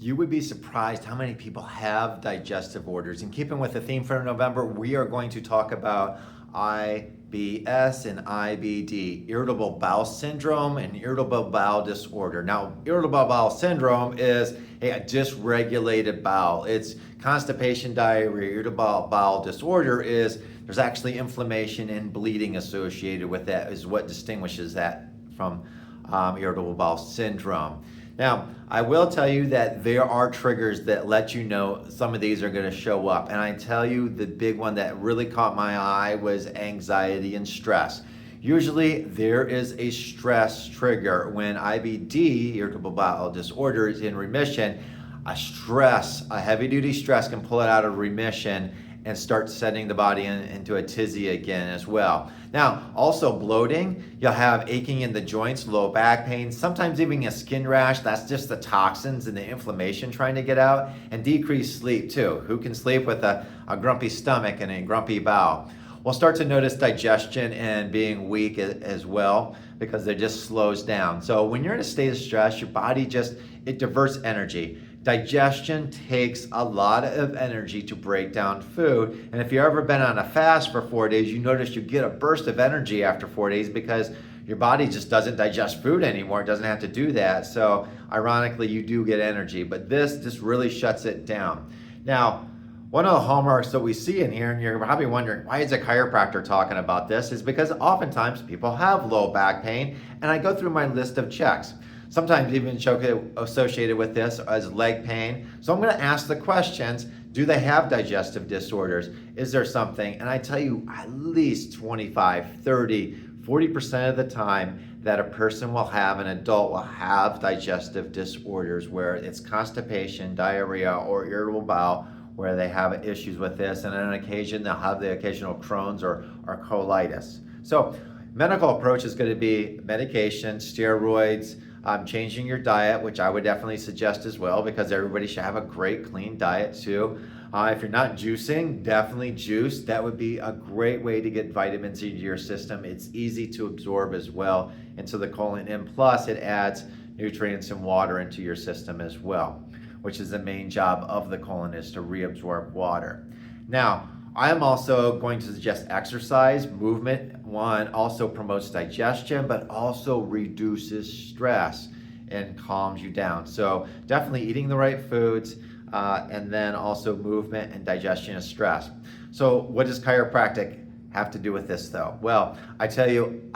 You would be surprised how many people have digestive orders. In keeping with the theme for November, we are going to talk about IBS and IBD, Irritable Bowel Syndrome and Irritable Bowel Disorder. Now, Irritable Bowel Syndrome is a dysregulated bowel. It's constipation, diarrhea. Irritable Bowel Disorder is there's actually inflammation and bleeding associated with that, is what distinguishes that from Irritable Bowel Syndrome. Now, I will tell you that there are triggers that let you know some of these are going to show up. And I tell you, the big one that really caught my eye was anxiety and stress. Usually there is a stress trigger. When IBD, Irritable Bowel Disorder, is in remission, a heavy-duty stress can pull it out of remission and start setting the body into a tizzy again as well. Now, also bloating, you'll have aching in the joints, low back pain, sometimes even a skin rash. That's just the toxins and the inflammation trying to get out, and decreased sleep too. Who can sleep with a grumpy stomach and a grumpy bowel? We'll start to notice digestion and being weak as well, because it just slows down. So when you're in a state of stress, your body it diverts energy. Digestion takes a lot of energy to break down food. And if you've ever been on a fast for 4 days, you notice you get a burst of energy after 4 days because your body just doesn't digest food anymore. It doesn't have to do that. So ironically, you do get energy, but this really shuts it down. Now, one of the hallmarks that we see in here, and you're probably wondering, why is a chiropractor talking about this, is because oftentimes people have low back pain, and I go through my list of checks. Sometimes even associated with this as leg pain. So I'm going to ask the questions, do they have digestive disorders? Is there something? And I tell you, at least 25, 30, 40% of the time that a person will have, an adult will have digestive disorders, where it's constipation, diarrhea, or irritable bowel, where they have issues with this, and on occasion they'll have the occasional Crohn's or colitis. So medical approach is going to be medication, steroids, changing your diet, which I would definitely suggest as well, because everybody should have a great clean diet too. If you're not juicing, definitely juice. That would be a great way to get vitamins into your system. It's easy to absorb as well into the colon, and plus it adds nutrients and water into your system as well, which is the main job of the colon, is to reabsorb water. Now, I am also going to suggest exercise. Movement, one, also promotes digestion, but also reduces stress and calms you down. So definitely eating the right foods, and then also movement and digestion of stress. So what does chiropractic have to do with this though? Well, I tell you,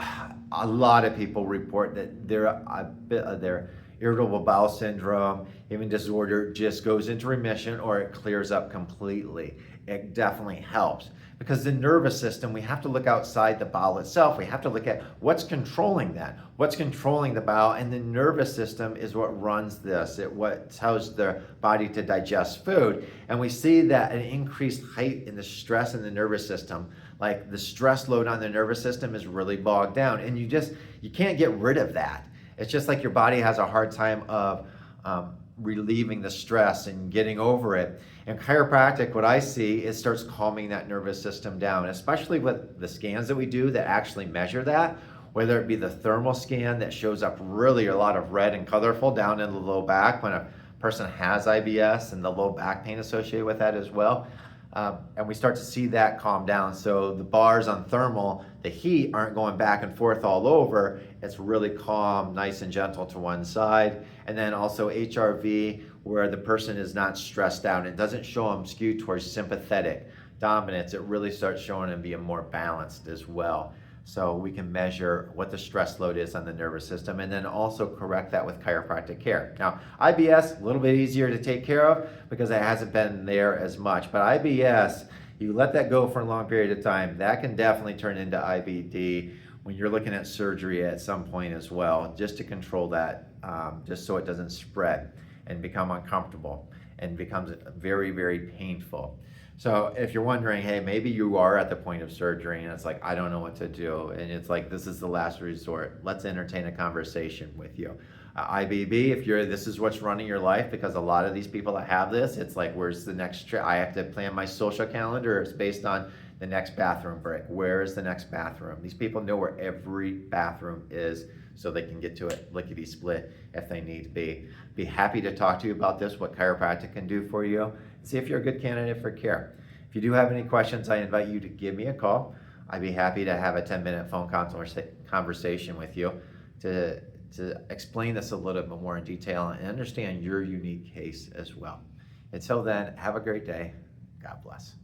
a lot of people report that their irritable bowel syndrome, even disorder, just goes into remission or it clears up completely. It definitely helps, because the nervous system, we have to look outside the bowel itself. We have to look at what's controlling that, what's controlling the bowel, and the nervous system is what runs this. What tells the body to digest food. And we see that an increased height in the stress in the nervous system, like the stress load on the nervous system, is really bogged down, and you can't get rid of that. It's just like your body has a hard time of relieving the stress and getting over it. And chiropractic, what I see, it starts calming that nervous system down, especially with the scans that we do that actually measure that, whether it be the thermal scan that shows up really a lot of red and colorful down in the low back when a person has IBS, and the low back pain associated with that as well. And we start to see that calm down. So the bars on thermal, the heat aren't going back and forth all over. It's really calm, nice and gentle to one side. And then also HRV, where the person is not stressed out. It doesn't show them skewed towards sympathetic dominance. It really starts showing them being more balanced as well. So we can measure what the stress load is on the nervous system, and then also correct that with chiropractic care. Now, IBS, a little bit easier to take care of because it hasn't been there as much. But IBS, you let that go for a long period of time, that can definitely turn into IBD when you're looking at surgery at some point as well, just to control that, just so it doesn't spread and become uncomfortable and becomes very, very painful. So if you're wondering, hey, maybe you are at the point of surgery and it's like, I don't know what to do, and it's like, this is the last resort, let's entertain a conversation with you. IBB, if this is what's running your life, because a lot of these people that have this, it's like, where's the next trip? I have to plan my social calendar. It's based on the next bathroom break. Where is the next bathroom? These people know where every bathroom is so they can get to it lickety split if they need to be. Be happy to talk to you about this, what chiropractic can do for you, and see if you're a good candidate for care. If you do have any questions, I invite you to give me a call. I'd be happy to have a 10-minute phone conversation with you to explain this a little bit more in detail and understand your unique case as well. Until then, have a great day. God bless.